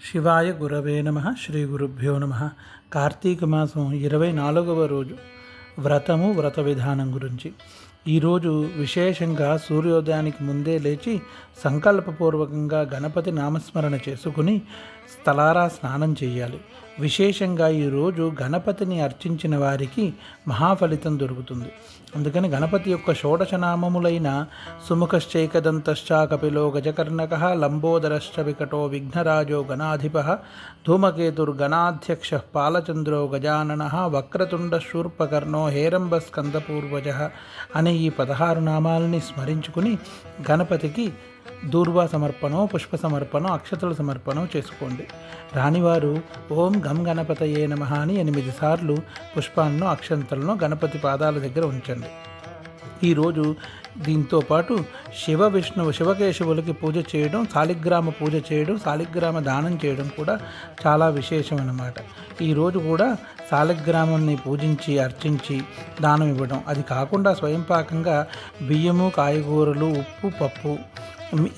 శివాయ గురవే నమ. శ్రీ గురుభ్యో నమ. కార్తీక మాసం 24వ రోజు వ్రతము, వ్రత విధానం గురించి. ఈరోజు విశేషంగా సూర్యోదయానికి ముందే లేచి సంకల్పపూర్వకంగా గణపతి నామస్మరణ చేసుకుని స్థలారా స్నానం చేయాలి. విశేషంగా ఈరోజు గణపతిని అర్చించిన వారికి మహాఫలితం దొరుకుతుంది. అందుకని గణపతి యొక్క షోడశనామములైన సుముఖశ్చైకదంతశ్చ కపిలో గజకర్ణక లంబోదరశ్చ వికటో విఘ్నరాజో గణాధిప ధూమకేతుర్గణాధ్యక్ష పాలచంద్రో గజానన వక్రతుండ శూర్పకర్ణో హేరంబస్కందపూర్వజ అనే ఈ 16 నామాలని స్మరించుకుని గణపతికి దూర్వా సమర్పణం, పుష్ప సమర్పణం, అక్షతల సమర్పణం చేసుకోండి. రానివారు ఓం గం గణపతయే నమః అని 8 సార్లు పుష్పాలను, అక్షంతలను గణపతి పాదాల దగ్గర ఉంచండి. ఈరోజు దీంతో పాటు శివ విష్ణువు శివకేశవులకి పూజ చేయడం, శాలిగ్రామ పూజ చేయడం, శాలిగ్రామ దానం చేయడం కూడా చాలా విశేషం అన్నమాట. ఈరోజు కూడా శాలిగ్రామాన్ని పూజించి అర్చించి దానం ఇవ్వడం, అది కాకుండా స్వయంపాకంగా బియ్యము, కాయగూరలు, ఉప్పు, పప్పు,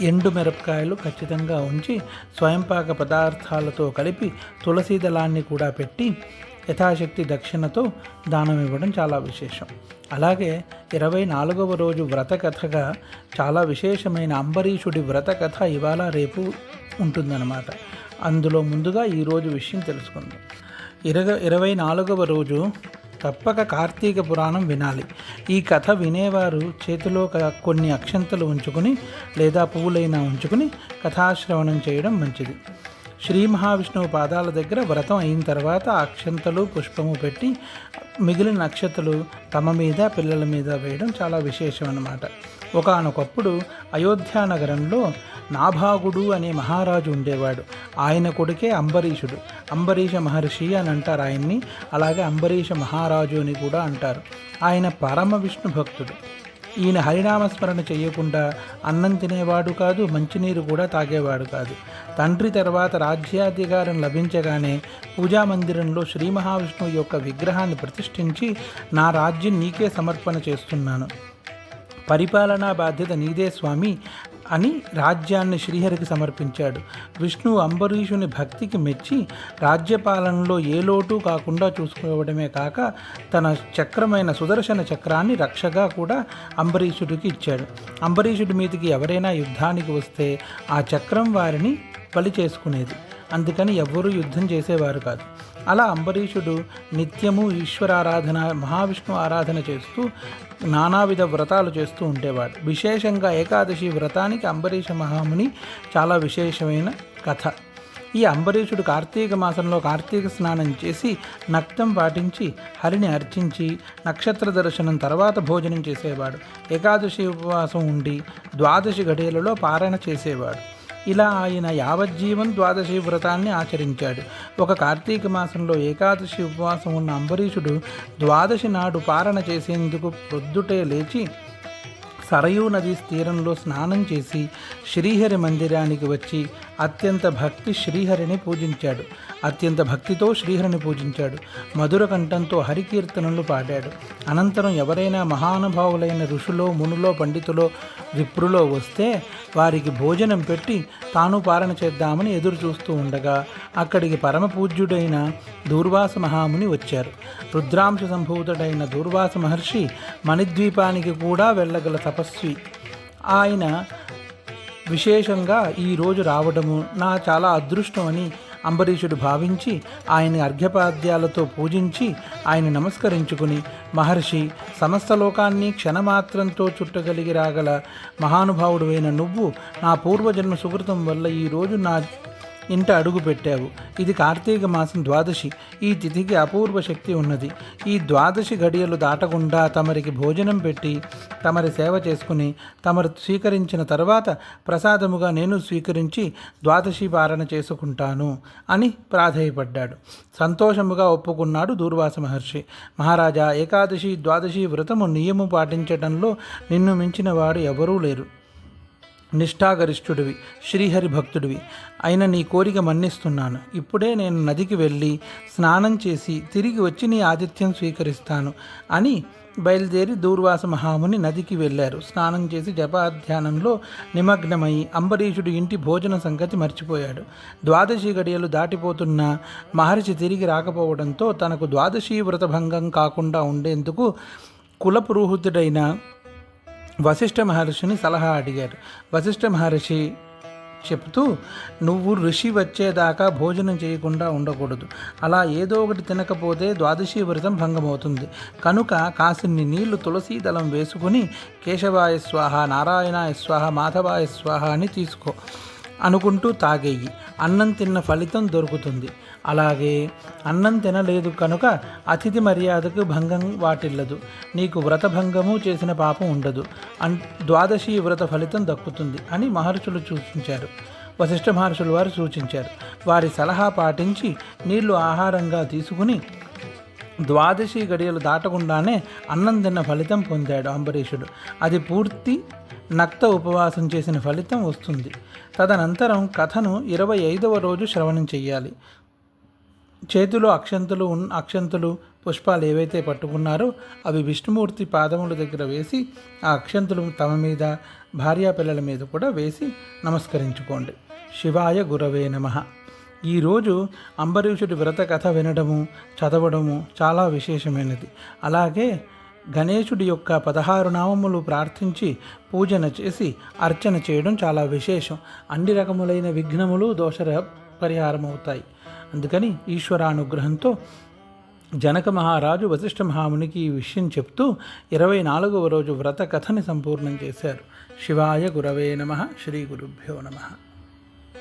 ఎండు మిరపకాయలు ఖచ్చితంగా ఉంచి స్వయంపాక పదార్థాలతో కలిపి తులసి దళాన్ని కూడా పెట్టి యథాశక్తి దక్షిణతో దానం ఇవ్వడం చాలా విశేషం. అలాగే 24వ రోజు వ్రత కథగా చాలా విశేషమైన అంబరీషుడి వ్రత కథ ఇవాళ రేపు ఉంటుందన్నమాట. అందులో ముందుగా ఈరోజు విషయం తెలుసుకుందాం. 24వ రోజు తప్పక కార్తీక పురాణం వినాలి. ఈ కథ వినేవారు చేతిలో కొన్ని అక్షంతలు ఉంచుకుని లేదా పువ్వులైనా ఉంచుకుని కథాశ్రవణం చేయడం మంచిది. శ్రీ మహావిష్ణువు పాదాల దగ్గర వ్రతం అయిన తర్వాత అక్షంతలు, పుష్పము పెట్టి మిగిలిన నక్షత్రాలు తమ మీద, పిల్లల మీద వేయడం చాలా విశేషం అన్నమాట. ఒకానొకప్పుడు అయోధ్య నగరంలో నాభాగుడు అనే మహారాజు ఉండేవాడు. ఆయన కొడుకే అంబరీషుడు. అంబరీష మహర్షి అని అంటారు ఆయన్ని. అలాగే అంబరీష మహారాజు అని కూడా అంటారు. ఆయన పరమ విష్ణు భక్తుడు. ఈయన హరినామస్మరణ చేయకుండా అన్నం తినేవాడు కాదు, మంచినీరు కూడా తాగేవాడు కాదు. తండ్రి తర్వాత రాజ్యాధికారం లభించగానే పూజామందిరంలో శ్రీ మహావిష్ణువు యొక్క విగ్రహాన్ని ప్రతిష్ఠించి నా రాజ్యం నీకే సమర్పణ చేస్తున్నాను, పరిపాలనా బాధ్యత నీదే స్వామి అని రాజ్యాన్ని శ్రీహరికి సమర్పించాడు. విష్ణువు అంబరీషుని భక్తికి మెచ్చి రాజ్యపాలనలో ఏ లోటు కాకుండా చూసుకోవడమే కాక తన చక్రమైన సుదర్శన చక్రాన్ని రక్షగా కూడా అంబరీషుడికి ఇచ్చాడు. అంబరీషుడి మీదకి ఎవరైనా యుద్ధానికి వస్తే ఆ చక్రం వారిని బలి చేసుకునేది. అందుకని ఎవ్వరూ యుద్ధం చేసేవారు కాదు. అలా అంబరీషుడు నిత్యము ఈశ్వరారాధన, మహావిష్ణు ఆరాధన చేస్తూ నానావిధ వ్రతాలు చేస్తూ ఉండేవాడు. విశేషంగా ఏకాదశి వ్రతానికి అంబరీష మహాముని చాలా విశేషమైన కథ. ఈ అంబరీషుడు కార్తీక మాసంలో కార్తీక స్నానం చేసి నక్తం పాటించి హరిని అర్చించి నక్షత్ర దర్శనం తర్వాత భోజనం చేసేవాడు. ఏకాదశి ఉపవాసం ఉండి ద్వాదశి గడియలలో పారణ చేసేవాడు. ఇలా ఆయన యావజ్జీవన్ ద్వాదశి వ్రతాన్ని ఆచరించాడు. ఒక కార్తీక మాసంలో ఏకాదశి ఉపవాసం ఉన్న అంబరీషుడు ద్వాదశి నాడు పారణ చేసేందుకు ప్రొద్దుటే లేచి సరయూ నదీ తీరంలో స్నానం చేసి శ్రీహరి మందిరానికి వచ్చి అత్యంత భక్తితో శ్రీహరిని పూజించాడు. మధుర కంఠంతో హరికీర్తనలు పాడాడు. అనంతరం ఎవరైనా మహానుభావులైన ఋషులో, మునులో, పండితులో, విప్రులో వస్తే వారికి భోజనం పెట్టి తాను పాలన చేద్దామని ఎదురు చూస్తూ ఉండగా అక్కడికి పరమ పూజ్యుడైన దూర్వాస మహాముని వచ్చారు. రుద్రాంశ సంభూతుడైన దూర్వాస మహర్షి మణిద్వీపానికి కూడా వెళ్ళగల తపస్వి. ఆయన విశేషంగా ఈరోజు రావడము నా చాలా అదృష్టం అని అంబరీషుడు భావించి ఆయన అర్ఘ్యపాద్యాలతో పూజించి ఆయన నమస్కరించుకుని, మహర్షి, సమస్త లోకాన్ని క్షణమాత్రంతో చుట్టగలిగి రాగల మహానుభావుడువైన నువ్వు నా పూర్వజన్మ సుకృతం వల్ల ఈరోజు నా ఇంట అడుగు పెట్టావు. ఇది కార్తీక మాసం ద్వాదశి. ఈ తిథికి అపూర్వ శక్తి ఉన్నది. ఈ ద్వాదశి గడియలు దాటకుండా తమరికి భోజనం పెట్టి తమరి సేవ చేసుకుని తమరు స్వీకరించిన తర్వాత ప్రసాదముగా నేను స్వీకరించి ద్వాదశి పాలన చేసుకుంటాను అని ప్రాధేయపడ్డాడు. సంతోషముగా ఒప్పుకున్నాడు దూర్వాస మహర్షి. మహారాజా, ఏకాదశి, ద్వాదశి వ్రతము నియము పాటించడంలో నిన్ను మించిన వాడు ఎవరూ లేరు. నిష్ఠాగరిష్ఠుడివి, శ్రీహరి భక్తుడివి అయిన నీ కోరిక మన్నిస్తున్నాను. ఇప్పుడే నేను నదికి వెళ్ళి స్నానం చేసి తిరిగి వచ్చి నీ ఆతిథ్యం స్వీకరిస్తాను అని బయలుదేరి దూర్వాస మహాముని నదికి వెళ్ళారు. స్నానం చేసి జపాధ్యానంలో నిమగ్నమై అంబరీషుడు ఇంటి భోజన సంగతి మర్చిపోయాడు. ద్వాదశి గడియలు దాటిపోతున్న మహర్షి తిరిగి రాకపోవడంతో తనకు ద్వాదశి వ్రతభంగం కాకుండా ఉండేందుకు కులపురోహితుడైన వశిష్ఠ మహర్షిని సలహా అడిగారు. వశిష్ఠ మహర్షి చెప్తూ, నువ్వు ఋషి వచ్చేదాకా భోజనం చేయకుండా ఉండకూడదు. అలా ఏదో ఒకటి తినకపోతే ద్వాదశి వ్రతం భంగమవుతుంది. కనుక కాసిన్ని నీళ్లు తులసీ దళం వేసుకుని కేశవాయ స్వాహ, నారాయణాయ స్వాహ, మాధవాయ స్వాహ అని తీసుకో అనుకుంటూ తాగేయి. అన్నం తిన్న ఫలితం దొరుకుతుంది. అలాగే అన్నం తినలేదు కనుక అతిథి మర్యాదకు భంగం వాటిల్లదు. నీకు వ్రతభంగము చేసిన పాపం ఉండదు. ద్వాదశి వ్రత ఫలితం దక్కుతుంది అని మహర్షులు సూచించారు. వశిష్ఠ మహర్షులు వారు సూచించారు. వారి సలహా పాటించి నీళ్లు ఆహారంగా తీసుకుని ద్వాదశి గడియలు దాటకుండానే అన్నం తిన్న ఫలితం పొందాడు అంబరీషుడు. అది పూర్తి నక్త ఉపవాసం చేసిన ఫలితం వస్తుంది. తదనంతరం కథను 25వ రోజు శ్రవణం చెయ్యాలి. చేతిలో అక్షంతులు పుష్పాలు ఏవైతే పట్టుకున్నారో అవి విష్ణుమూర్తి పాదముల దగ్గర వేసి ఆ అక్షంతులు తమ మీద, భార్యాపిల్లల మీద కూడా వేసి నమస్కరించుకోండి. శివాయ గురవే నమః. ఈరోజు అంబరీషుడి వ్రత కథ వినడము, చదవడము చాలా విశేషమైనది. అలాగే గణేశుడి యొక్క 16 నామములు ప్రార్థించి పూజన చేసి అర్చన చేయడం చాలా విశేషం. అన్ని రకములైన విఘ్నములు దోష పరిహారం అవుతాయి. అందుకని ఈశ్వరానుగ్రహంతో జనక మహారాజు వశిష్ఠ మహామునికి ఈ విషయం చెప్తూ 24వ రోజు వ్రత కథని సంపూర్ణం చేశారు. శివాయ గురవే నమః. శ్రీ గురుభ్యో నమః.